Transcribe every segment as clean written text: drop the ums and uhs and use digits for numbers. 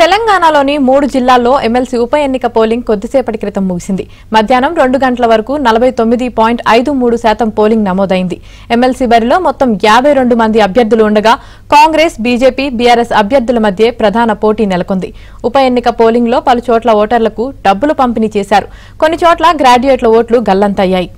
తెలంగాణలోని 3 జిల్లాల్లో ఎమ్మెల్సీ ఉప ఎన్నిక పోలింగ్ కొద్దిసేపటి క్రితం ముగిసింది. మధ్యాహ్నం 2 గంటల వరకు 49.53% పోలింగ్ నమోదైంది. ఎమ్మెల్సీ బరిలో మొత్తం 52 మంది అభ్యర్థులు ఉండగా కాంగ్రెస్, బీజేపీ, బీఆర్ఎస్ అభ్యర్థుల మధ్య ప్రధాన పోటీ నెలకొంది. ఉప ఎన్నిక పోలింగ్లో పలు చోట్ల ఓటర్లకు డబ్బులు పంపిణీ చేశారు. కొన్ని చోట్ల గ్రాడ్యుయేట్ల ఓట్లు గల్లంతయ్యాయి.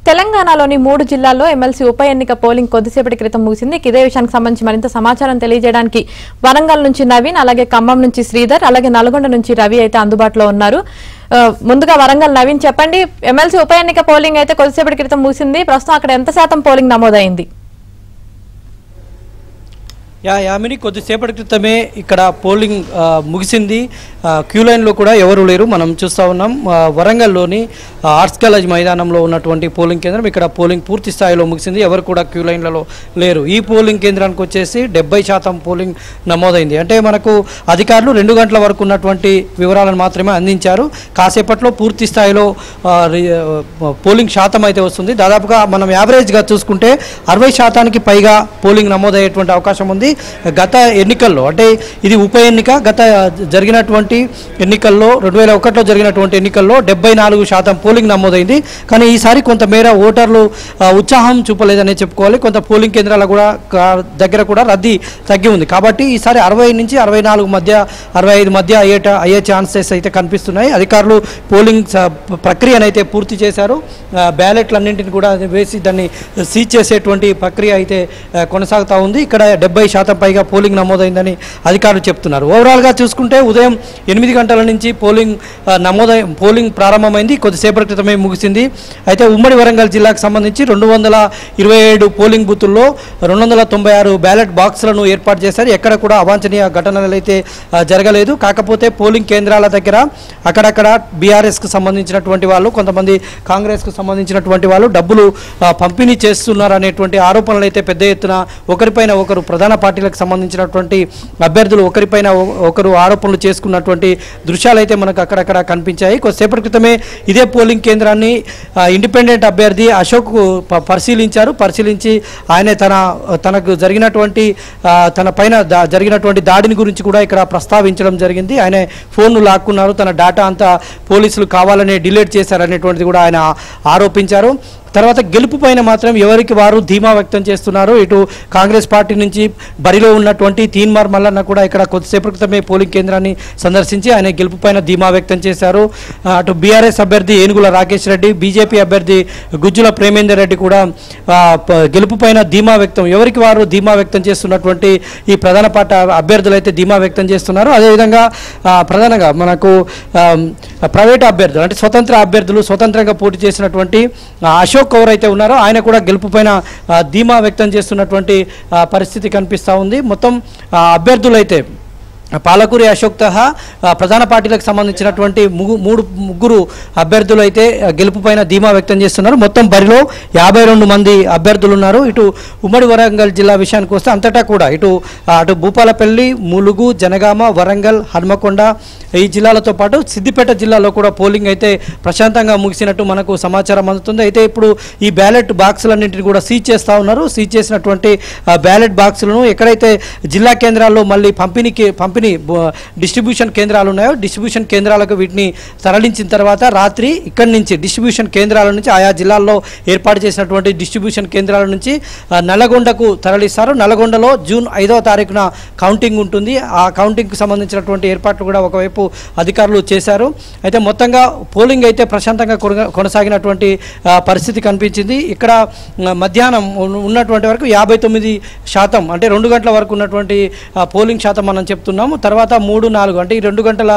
తెలంగాణలోని 3 జిల్లాల్లో ఎమ్మెల్సీ ఉప ఎన్నిక పోలింగ్ కొద్దిసేపటి క్రితం ముగిసింది. ఇదే విషయానికి సంబంధించి మరింత సమాచారం తెలియజేయడానికి వరంగల్ నుంచి నవీన్, అలాగే ఖమ్మం నుంచి శ్రీధర్, అలాగే నల్గొండ నుంచి రవి అయితే అందుబాటులో ఉన్నారు. ముందుగా వరంగల్ నవీన్, చెప్పండి, ఎమ్మెల్సీ ఉప ఎన్నిక పోలింగ్ అయితే కొద్దిసేపటి క్రితం ముగిసింది. ప్రస్తుతం అక్కడ ఎంత శాతం పోలింగ్ నమోదైంది? యామిని, కొద్దిసేపటి క్రితమే ఇక్కడ పోలింగ్ ముగిసింది. క్యూ లైన్లో కూడా ఎవరు లేరు. మనం చూస్తూ ఉన్నాం వరంగల్లోని ఆర్ట్స్ కాలేజ్ మైదానంలో ఉన్నటువంటి పోలింగ్ కేంద్రం. ఇక్కడ పోలింగ్ పూర్తి స్థాయిలో ముగిసింది. ఎవరు కూడా క్యూ లైన్లలో లేరు. ఈ పోలింగ్ కేంద్రానికి వచ్చేసి 70% పోలింగ్ నమోదైంది. అంటే మనకు అధికారులు 2 గంటల వరకు ఉన్నటువంటి వివరాలను మాత్రమే అందించారు. కాసేపట్లో పూర్తి స్థాయిలో పోలింగ్ శాతం అయితే వస్తుంది. దాదాపుగా మనం యావరేజ్గా చూసుకుంటే 60% పైగా పోలింగ్ నమోదయ్యేటువంటి అవకాశం ఉంది. గత ఎన్నికల్లో, అంటే ఇది ఉప ఎన్నిక, గత జరిగినటువంటి ఎన్నికల్లో 2001లో జరిగినటువంటి ఎన్నికల్లో 74% పోలింగ్ నమోదైంది. కానీ ఈసారి కొంతమేర ఓటర్లు ఉత్సాహం చూపలేదనే చెప్పుకోవాలి. కొంత పోలింగ్ కేంద్రాల కూడా దగ్గర కూడా రద్దీ తగ్గి ఉంది. కాబట్టి ఈసారి 60 నుంచి 64 మధ్య, 65 మధ్య అయ్యే ఛాన్సెస్ అయితే కనిపిస్తున్నాయి. అధికారులు పోలింగ్ ప్రక్రియనైతే పూర్తి చేశారు. బ్యాలెట్లన్నింటిని కూడా వేసి దాన్ని సీజ్ చేసేటువంటి ప్రక్రియ అయితే కొనసాగుతూ ఉంది. ఇక్కడ 70% పైగా పోలింగ్ నమోదైందని అధికారులు చెప్తున్నారు. ఓవరాల్గా చూసుకుంటే ఉదయం 8 గంటల నుంచి పోలింగ్ ప్రారంభమైంది. కొద్దిసేపటి క్రితమే ముగిసింది. అయితే ఉమ్మడి వరంగల్ జిల్లాకు సంబంధించి 227 పోలింగ్ బూతుల్లో 296 బ్యాలెట్ బాక్సులను ఏర్పాటు చేశారు. ఎక్కడ కూడా అవాంఛనీయ ఘటనలు అయితే జరగలేదు. కాకపోతే పోలింగ్ కేంద్రాల దగ్గర అక్కడక్కడ బీఆర్ఎస్కు సంబంధించినటువంటి వాళ్ళు, కొంతమంది కాంగ్రెస్కు సంబంధించినటువంటి వాళ్ళు డబ్బులు పంపిణీ చేస్తున్నారు అనేటువంటి ఆరోపణలు అయితే పెద్ద ఎత్తున ఒకరిపైన ఒకరు ప్రధాన పార్టీలకు సంబంధించినటువంటి అభ్యర్థులు ఒకరిపైన ఒకరు ఆరోపణలు చేసుకున్నటువంటి దృశ్యాలు అయితే మనకు అక్కడక్కడ కనిపించాయి. కొద్దిసేపటి క్రితమే ఇదే పోలింగ్ కేంద్రాన్ని ఇండిపెండెంట్ అభ్యర్థి అశోక్ పరిశీలించి ఆయన తనకు జరిగినటువంటి తన పైన జరిగినటువంటి దాడిని గురించి కూడా ఇక్కడ ప్రస్తావించడం జరిగింది. ఆయన ఫోన్ను లాక్కున్నారు, తన డేటా అంతా పోలీసులు కావాలనే డిలీట్ చేశారనేటువంటిది కూడా ఆయన ఆరోపించారు. తర్వాత గెలుపు పైన మాత్రం ఎవరికి వారు ధీమా వ్యక్తం చేస్తున్నారు. ఇటు కాంగ్రెస్ పార్టీ నుంచి బరిలో ఉన్నటువంటి తీన్మార్ మల్లన్న కూడా ఇక్కడ కొద్దిసేపటి క్రితమే పోలింగ్ కేంద్రాన్ని సందర్శించి ఆయన గెలుపు పైన ధీమా వ్యక్తం చేశారు. అటు బీఆర్ఎస్ అభ్యర్థి ఏనుగుల రాకేష్ రెడ్డి, బీజేపీ అభ్యర్థి గుజ్జుల ప్రేమేందర్ రెడ్డి కూడా గెలుపు పైన ఎవరికి వారు ధీమా వ్యక్తం చేస్తున్నటువంటి ఈ ప్రధాన పార్టీ అభ్యర్థులు అయితే ధీమా వ్యక్తం చేస్తున్నారు. అదేవిధంగా ప్రధానంగా మనకు ప్రైవేట్ అభ్యర్థులు, అంటే స్వతంత్ర అభ్యర్థులు, స్వతంత్రంగా పోటీ చేసినటువంటి అశోక్ ఎవరైతే ఉన్నారో ఆయన కూడా గెలుపు పైన ధీమా వ్యక్తం చేస్తున్నటువంటి పరిస్థితి కనిపిస్తూ ఉంది. మొత్తం అభ్యర్థులైతే పాలకూరి అశోక్ తహా ప్రధాన పార్టీలకు సంబంధించినటువంటి ముగ్గురు అభ్యర్థులు అయితే గెలుపు పైన ధీమా వ్యక్తం చేస్తున్నారు. మొత్తం బరిలో 52 మంది అభ్యర్థులు ఉన్నారు. ఇటు ఉమ్మడి వరంగల్ జిల్లా విషయానికి వస్తే అంతటా కూడా అటు భూపాలపల్లి, ములుగు, జనగామ, వరంగల్, హన్మకొండ ఈ జిల్లాలతో పాటు సిద్దిపేట జిల్లాలో కూడా పోలింగ్ అయితే ప్రశాంతంగా ముగిసినట్టు మనకు సమాచారం అందుతుంది. అయితే ఇప్పుడు ఈ బ్యాలెట్ బాక్సులన్నింటినీ కూడా సీజ్ చేస్తూ ఉన్నారు. సీజ్ చేసినటువంటి బ్యాలెట్ బాక్సులను ఎక్కడైతే జిల్లా కేంద్రాల్లో మళ్ళీ పంపిణీ డిస్ట్రిబ్యూషన్ కేంద్రాలు ఉన్నాయో డిస్ట్రిబ్యూషన్ కేంద్రాలకు వీటిని తరలించిన తర్వాత రాత్రి ఇక్కడి నుంచి డిస్ట్రిబ్యూషన్ కేంద్రాల నుంచి ఆయా జిల్లాల్లో ఏర్పాటు చేసినటువంటి డిస్ట్రిబ్యూషన్ కేంద్రాల నుంచి నల్లగొండకు తరలిస్తారు. నల్లగొండలో జూన్ 5వ తారీఖున కౌంటింగ్ ఉంటుంది. ఆ కౌంటింగ్కి సంబంధించినటువంటి ఏర్పాట్లు కూడా ఒకవైపు అధికారులు చేశారు. అయితే మొత్తంగా పోలింగ్ అయితే ప్రశాంతంగా కొనసాగినటువంటి పరిస్థితి కనిపించింది. ఇక్కడ మధ్యాహ్నం ఉన్నటువంటి వరకు 59%, అంటే 2 గంటల వరకు ఉన్నటువంటి పోలింగ్ శాతం మనం చెప్తున్నాము. చూసాము. తర్వాత 3-4 అంటే ఈ 2 గంటల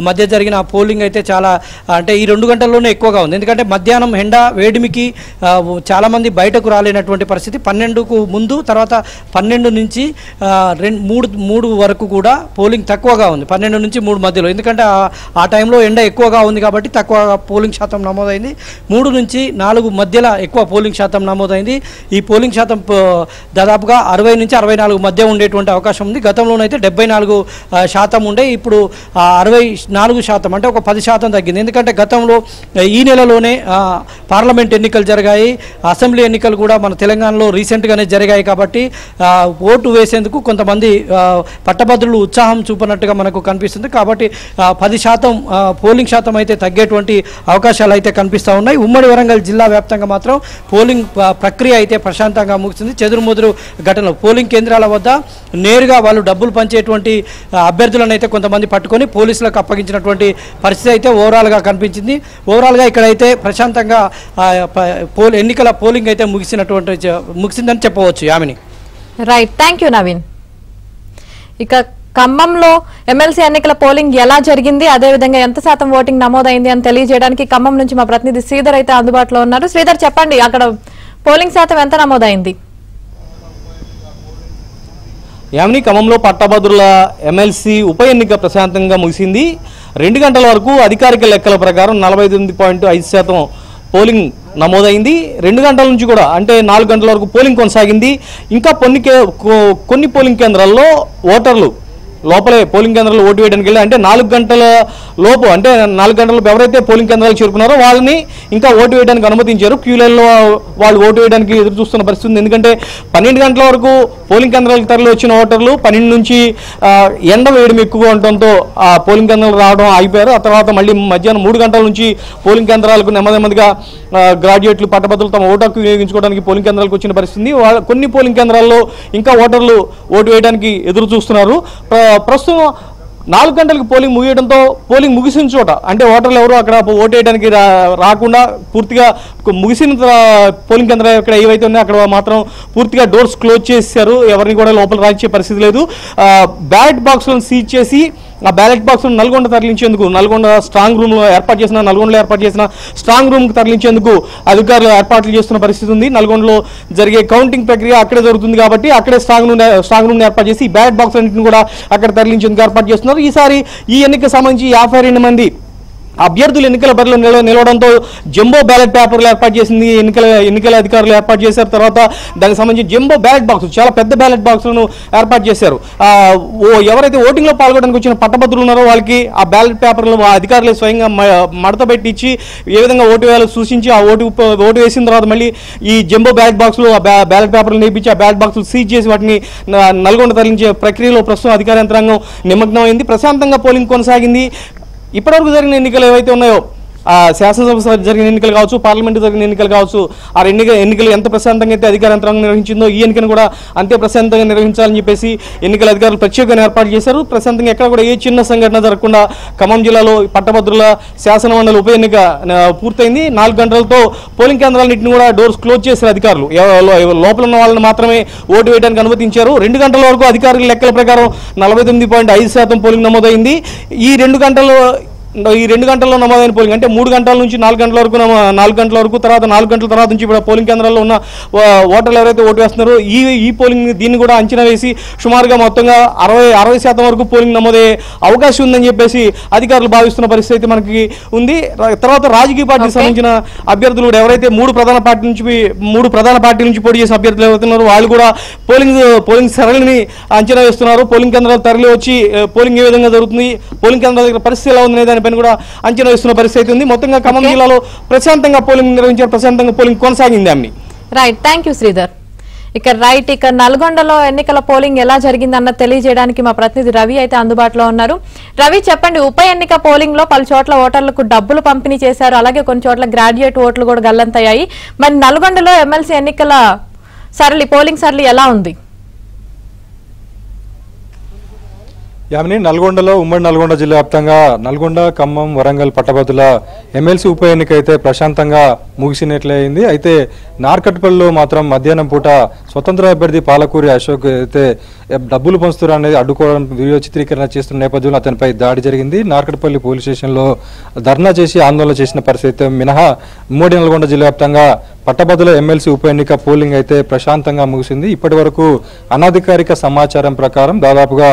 మధ్య జరిగిన పోలింగ్ అయితే చాలా అంటే ఈ 2 గంటల్లోనే ఎక్కువగా ఉంది. ఎందుకంటే మధ్యాహ్నం ఎండ వేడిమికి చాలామంది బయటకు రాలేనటువంటి పరిస్థితి. 12కు ముందు తర్వాత 12 నుంచి 3 వరకు కూడా పోలింగ్ తక్కువగా ఉంది. 12 నుంచి 3 మధ్యలో, ఎందుకంటే ఆ టైంలో ఎండ ఎక్కువగా ఉంది కాబట్టి తక్కువ పోలింగ్ శాతం నమోదైంది. 3 నుంచి 4 మధ్యలో ఎక్కువ పోలింగ్ శాతం నమోదైంది. ఈ పోలింగ్ శాతం దాదాపుగా 60 నుంచి 64 మధ్య ఉండేటువంటి అవకాశం ఉంది. గతంలోనైతే 74% ఉండే, ఇప్పుడు 64% అంటే ఒక 10% తగ్గింది. ఎందుకంటే గతంలో ఈ నెలలోనే పార్లమెంట్ ఎన్నికలు జరిగాయి, అసెంబ్లీ ఎన్నికలు కూడా మన తెలంగాణలో రీసెంట్గానే జరిగాయి కాబట్టి ఓటు వేసేందుకు కొంతమంది పట్టభద్రులు ఉత్సాహం చూపినట్టుగా మనకు కనిపిస్తుంది. కాబట్టి 10% పోలింగ్ శాతం అయితే తగ్గేటువంటి అవకాశాలు అయితే కనిపిస్తూ ఉన్నాయి. ఉమ్మడి వరంగల్ జిల్లా వ్యాప్తంగా మాత్రం పోలింగ్ ప్రక్రియ అయితే ప్రశాంతంగా ముగిసింది. చెదురుముదురు ఘటనలు పోలింగ్ కేంద్రాల వద్ద నేరుగా వాళ్ళు డబ్బులు పంచేటువంటి అభ్యర్థులను అయితే కొంతమంది పట్టుకొని పోలీసులకు అప్పగించినటువంటి పరిస్థితి అయితే ఓవరాల్గా కనిపించింది. ఓవరాల్గా ఇక్కడైతే ప్రశాంతంగా ఎన్నికల పోలింగ్ అయితే ముగిసిందని చెప్పవచ్చు. Yamini. Right, thank you Naveen. ఇక ఖమ్మంలో ఎమ్మెల్సీ ఎన్నికల పోలింగ్ ఎలా జరిగింది, అదేవిధంగా ఎంత శాతం ఓటింగ్ నమోదైంది అని తెలియజేయడానికి ఖమ్మం నుంచి మా ప్రతినిధి శ్రీధర్ అయితే అందుబాటులో ఉన్నారు. శ్రీధర్, చెప్పండి, అక్కడ పోలింగ్ శాతం ఎంత నమోదైంది? యామిని, ఖమ్మంలో పట్టభద్రుల ఎమ్మెల్సీ ఉప ఎన్నిక ప్రశాంతంగా ముగిసింది. 2 గంటల వరకు అధికారిక లెక్కల ప్రకారం 49.5% పోలింగ్ నమోదైంది. 2 గంటల నుంచి కూడా అంటే 4 గంటల వరకు పోలింగ్ కొనసాగింది. ఇంకా కొన్ని పోలింగ్ కేంద్రాల్లో ఓటర్లు లోపలే పోలింగ్ కేంద్రాల్లో ఓటు వేయడానికి వెళ్ళి అంటే 4 గంటల లోపు అంటే 4 గంటలలోపు ఎవరైతే పోలింగ్ కేంద్రాలు చేరుకున్నారో వాళ్ళని ఇంకా ఓటు వేయడానికి అనుమతించారు. క్యూ లైన్లో వాళ్ళు ఓటు వేయడానికి ఎదురు చూస్తున్న పరిస్థితి ఉంది. ఎందుకంటే 12 గంటల వరకు పోలింగ్ కేంద్రాలకు తరలి వచ్చిన ఓటర్లు 12 నుంచి ఎండ వేయడం ఎక్కువగా ఉండటంతో ఆ పోలింగ్ కేంద్రాలు రావడం ఆగిపోయారు. ఆ తర్వాత మళ్ళీ మధ్యాహ్నం 3 గంటల నుంచి పోలింగ్ కేంద్రాలకు నెమ్మదిగా గ్రాడ్యుయేట్లు పట్టభద్రులు తమ ఓటు హక్కు వినియోగించుకోవడానికి పోలింగ్ కేంద్రాలకు వచ్చిన పరిస్థితి. కొన్ని పోలింగ్ కేంద్రాల్లో ఇంకా ఓటర్లు ఓటు వేయడానికి ఎదురు చూస్తున్నారు. ప్రస్తుతం 4 గంటలకు పోలింగ్ ముగియడంతో పోలింగ్ ముగిసిన చోట అంటే ఓటర్లు ఎవరు అక్కడ ఓటు వేయడానికి రాకుండా పూర్తిగా ముగిసిన పోలింగ్ కేంద్రాలు ఇక్కడ ఏవైతే ఉన్నాయో అక్కడ మాత్రం పూర్తిగా డోర్స్ క్లోజ్ చేశారు. ఎవరిని కూడా లోపల రాయించే పరిస్థితి లేదు. బ్యాలెట్ బాక్స్లను సీజ్ చేసి ఆ బ్యాలెట్ బాక్స్ను నల్గొండ తరలించేందుకు నల్గొండలో ఏర్పాటు చేసిన స్ట్రాంగ్ రూమ్కి తరలించేందుకు అధికారులు ఏర్పాట్లు చేస్తున్న పరిస్థితి ఉంది. నల్గొండలో జరిగే కౌంటింగ్ ప్రక్రియ అక్కడే జరుగుతుంది కాబట్టి అక్కడే స్ట్రాంగ్ రూమ్ ఏర్పాటు చేసి బ్యాలెట్ బాక్స్ అన్నింటిని కూడా అక్కడ తరలించేందుకు ఏర్పాటు చేస్తున్నారు. ఈసారి ఈ ఎన్నికకు సంబంధించి 52 మంది అభ్యర్థులు ఎన్నికల బరిలో నిలవడంతో జంబో బ్యాలెట్ పేపర్లు ఏర్పాటు చేసింది ఎన్నికల అధికారులు ఏర్పాటు చేశారు. తర్వాత దానికి సంబంధించి జంబో బ్యాలెట్ బాక్స్ చాలా పెద్ద బ్యాలెట్ బాక్సులను ఏర్పాటు చేశారు. ఎవరైతే ఓటింగ్లో పాల్గొనడానికి వచ్చిన పట్టభద్రులు ఉన్నారో వాళ్ళకి ఆ బ్యాలెట్ పేపర్లు అధికారులు స్వయంగా మడత పెట్టి ఇచ్చి ఏ విధంగా ఓటు వేయాలో సూచించి ఆ ఓటు వేసిన తర్వాత మళ్ళీ ఈ జంబో బ్యాలెట్ బాక్స్లో ఆ బ్యాలెట్ పేపర్లు నేర్పించి ఆ బ్యాలెట్ బాక్సులు సీజ్ చేసి వాటిని నల్గొండ తరలించే ప్రక్రియలో ప్రస్తుతం అధికార యంత్రాంగం నిమగ్నమైంది. ప్రశాంతంగా పోలింగ్ కొనసాగింది. ఇప్పటివరకు జరిగిన ఎన్నికలు ఏవైతే ఉన్నాయో శాసనసభ జరిగిన ఎన్నికలు కావచ్చు, పార్లమెంటు జరిగిన ఎన్నికలు కావచ్చు, ఆ ఎన్నికలు ఎంత ప్రశాంతంగా అయితే అధికార యంత్రాంగం నిర్వహించిందో ఈ ఎన్నికను కూడా అంతే ప్రశాంతంగా నిర్వహించాలని చెప్పేసి ఎన్నికల అధికారులు ప్రత్యేకంగా ఏర్పాటు చేశారు. ప్రశాంతంగా ఎక్కడ కూడా ఏ చిన్న సంఘటన జరగకుండా ఖమ్మం జిల్లాలో పట్టభద్రుల శాసనమండలి ఉప ఎన్నిక పూర్తయింది. 4 గంటలతో పోలింగ్ కేంద్రాలన్నింటిని కూడా డోర్స్ క్లోజ్ చేశారు అధికారులు. లోపల ఉన్న వాళ్ళని మాత్రమే ఓటు వేయడానికి అనుమతించారు. 2 గంటల వరకు అధికారుల లెక్కల ప్రకారం 49.5% పోలింగ్ నమోదైంది. ఈ 2 గంటల్లో నమోదైన పోలింగ్ అంటే 3 గంటల నుంచి 4 గంటల వరకు తర్వాత 4 గంటల తర్వాత నుంచి ఇప్పుడు పోలింగ్ కేంద్రాల్లో ఉన్న ఓటర్లు ఎవరైతే ఓటు వేస్తున్నారో ఈ పోలింగ్ దీన్ని కూడా అంచనా వేసి సుమారుగా మొత్తంగా 60% వరకు పోలింగ్ నమోదయ్యే అవకాశం ఉందని చెప్పేసి అధికారులు భావిస్తున్న పరిస్థితి మనకి ఉంది. తర్వాత రాజకీయ పార్టీకి సంబంధించిన అభ్యర్థులు కూడా ఎవరైతే 3 ప్రధాన పార్టీ నుంచి పోటీ చేసిన అభ్యర్థులు ఎవరుతున్నారో వాళ్ళు కూడా పోలింగ్ సరళిని అంచనా వేస్తున్నారు. పోలింగ్ కేంద్రాలు తరలి వచ్చి పోలింగ్ ఏ విధంగా జరుగుతుంది, పోలింగ్ కేంద్రాల దగ్గర పరిస్థితి ఎలా ఉంది దానిపైన కూడా అంచనా వేస్తున్న పరిస్థితి ఉంది. మొత్తంగా ఖమ్మం జిల్లాలో ప్రశాంతంగా పోలింగ్ నిర్వహించారు. ప్రశాంతంగా పోలింగ్ కొనసాగింది. అమ్మి రైట్, థ్యాంక్ యూ శ్రీధర్. ఇక నల్గొండలో ఎన్నికల పోలింగ్ ఎలా జరిగిందన్న తెలియజేయడానికి మా ప్రతినిధి రవి అయితే అందుబాటులో ఉన్నారు. రవి, చెప్పండి, ఉప ఎన్నిక పోలింగ్ లో పలు చోట్ల ఓటర్లకు డబ్బులు పంపిణీ చేశారు, అలాగే కొన్ని చోట్ల గ్రాడ్యుయేట్ ఓట్లు కూడా గల్లంతయ్యాయి. మరి నల్గొండలో ఎమ్మెల్సీ ఎన్నికల పోలింగ్ సరళి ఎలా ఉంది? యామిని నల్గొండలో ఉమ్మడి నల్గొండ జిల్లా వ్యాప్తంగా నల్గొండ, ఖమ్మం, వరంగల్ పట్టభద్రుల ఎమ్మెల్సీ ఉప ఎన్నిక అయితే ప్రశాంతంగా ముగిసినట్లయింది. అయితే నార్కట్పల్లిలో మాత్రం మధ్యాహ్నం పూట స్వతంత్ర అభ్యర్థి పాలకూరి అశోక్ అయితే డబ్బులు పంచుతారు అనేది అడ్డుకోవడం వీడియో చిత్రీకరణ చేస్తున్న నేపథ్యంలో అతనిపై దాడి జరిగింది. నార్కట్పల్లి పోలీస్ స్టేషన్లో ధర్నా చేసి ఆందోళన చేసిన పరిస్థితి మినహా ఉమ్మడి నల్గొండ జిల్లా వ్యాప్తంగా పట్టభద్రుల ఎమ్మెల్సీ ఉప ఎన్నిక పోలింగ్ అయితే ప్రశాంతంగా ముగిసింది. ఇప్పటి వరకు అనధికారిక సమాచారం ప్రకారం దాదాపుగా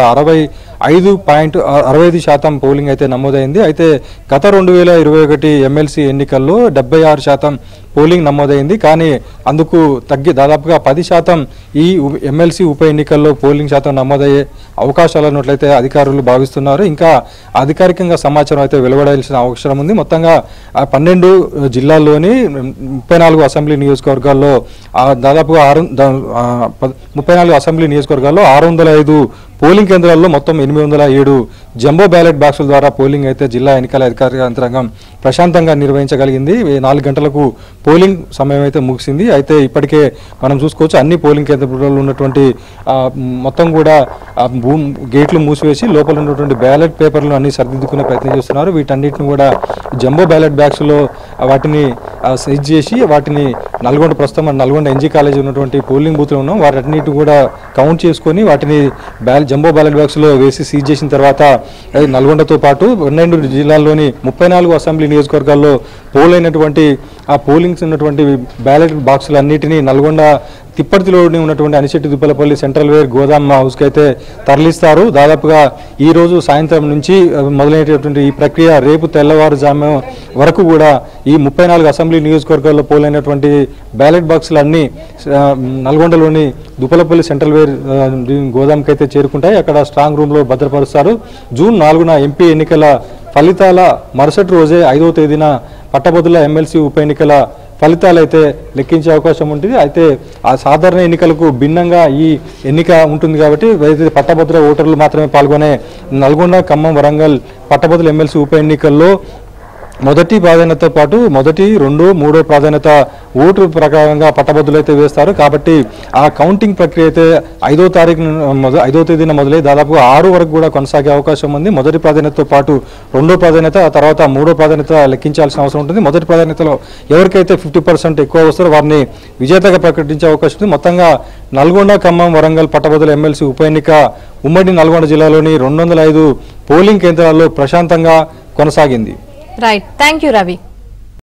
65.65% పోలింగ్ అయితే నమోదైంది. అయితే గత 2021 ఎమ్మెల్సీ ఎన్నికల్లో 76% పోలింగ్ నమోదైంది. కానీ అందుకు తగ్గి దాదాపుగా 10% ఈ ఎమ్మెల్సీ ఉప ఎన్నికల్లో పోలింగ్ శాతం నమోదయ్యే అవకాశాలు ఉన్నట్లయితే అధికారులు భావిస్తున్నారు. ఇంకా అధికారికంగా సమాచారం అయితే వెలువడాల్సిన అవసరం ఉంది. మొత్తంగా 12 జిల్లాల్లోని 34 అసెంబ్లీ నియోజకవర్గాల్లో దాదాపుగా 34 అసెంబ్లీ నియోజకవర్గాల్లో 605 పోలింగ్ కేంద్రాల్లో మొత్తం 807 జంబో బ్యాలెట్ బాక్సుల ద్వారా పోలింగ్ అయితే జిల్లా ఎన్నికల అధికార యంత్రాంగం ప్రశాంతంగా నిర్వహించగలిగింది. 4 గంటలకు పోలింగ్ సమయం అయితే ముగిసింది. అయితే ఇప్పటికే మనం చూసుకోవచ్చు అన్ని పోలింగ్ కేంద్రాల్లో ఉన్నటువంటి మొత్తం కూడా గేట్లు మూసివేసి లోపల ఉన్నటువంటి బ్యాలెట్ పేపర్లు అన్ని సరిదిద్దుకునే ప్రయత్నం చేస్తున్నారు. వీటన్నిటిని కూడా జంబో బ్యాలెట్ బ్యాగ్స్లో వాటిని సైజ్ చేసి వాటిని ప్రస్తుతం నల్గొండ ఎన్జీ కాలేజీ ఉన్నటువంటి పోలింగ్ బూత్లో ఉన్నాం వాటన్నిటి కూడా కౌంట్ చేసుకొని వాటిని జంబో బ్యాలెట్ బాక్స్లో వేసి సీజ్ చేసిన తర్వాత నల్గొండతో పాటు 12 జిల్లాల్లోని 34 అసెంబ్లీ నియోజకవర్గాల్లో పోలైనటువంటి ఆ పోలింగ్స్ ఉన్నటువంటి బ్యాలెట్ బాక్సులు అన్నిటినీ నల్గొండ తిప్పర్తిలోని ఉన్నటువంటి అనిశెట్టి దుబ్బలపల్లి సెంట్రల్ వేర్ గోదాం హౌస్కి అయితే తరలిస్తారు. దాదాపుగా ఈ రోజు సాయంత్రం నుంచి మొదలైనటువంటి ఈ ప్రక్రియ రేపు తెల్లవారుజాము వరకు కూడా ఈ 34 అసెంబ్లీ నియోజకవర్గాల్లో పోలైనటువంటి బ్యాలెట్ బాక్సులు అన్నీ నల్గొండలోని దుబ్బలపల్లి సెంట్రల్ వేర్ గోదాంకి అయితే చేరుకుంటాయి. అక్కడ స్ట్రాంగ్ రూమ్లో భద్రపరుస్తారు. జూన్ 4న ఎంపీ ఎన్నికల ఫలితాల మరుసటి రోజే 5వ తేదీన పట్టభద్రుల ఎమ్మెల్సీ ఉప ఎన్నికల ఫలితాలు అయితే లెక్కించే అవకాశం ఉంటుంది. అయితే ఆ సాధారణ ఎన్నికలకు భిన్నంగా ఈ ఎన్నిక ఉంటుంది కాబట్టి పట్టభద్రుల ఓటర్లు మాత్రమే పాల్గొనే నల్గొండ, ఖమ్మం, వరంగల్ పట్టభద్రుల ఎమ్మెల్సీ ఉప ఎన్నికల్లో మొదటి ప్రాధాన్యతతో పాటు 1, 2, 3 ప్రాధాన్యత ఓటు ప్రకారంగా పట్టభద్రులు అయితే వేస్తారు. కాబట్టి ఆ కౌంటింగ్ ప్రక్రియ అయితే 5వ తేదీన మొదలై దాదాపు 6 వరకు కూడా కొనసాగే అవకాశం ఉంది. మొదటి ప్రాధాన్యతతో పాటు 2వ ప్రాధాన్యత, ఆ తర్వాత 3వ ప్రాధాన్యత లెక్కించాల్సిన అవసరం ఉంటుంది. మొదటి ప్రాధాన్యతలో ఎవరికైతే 50% ఎక్కువ వస్తారో వారిని విజేతగా ప్రకటించే అవకాశం ఉంది. మొత్తంగా నల్గొండ, ఖమ్మం, వరంగల్ పట్టభద్రుల ఎమ్మెల్సీ ఉప ఎన్నిక ఉమ్మడి నల్గొండ జిల్లాలోని 205 పోలింగ్ కేంద్రాల్లో ప్రశాంతంగా కొనసాగింది. Right, thank you Ravi.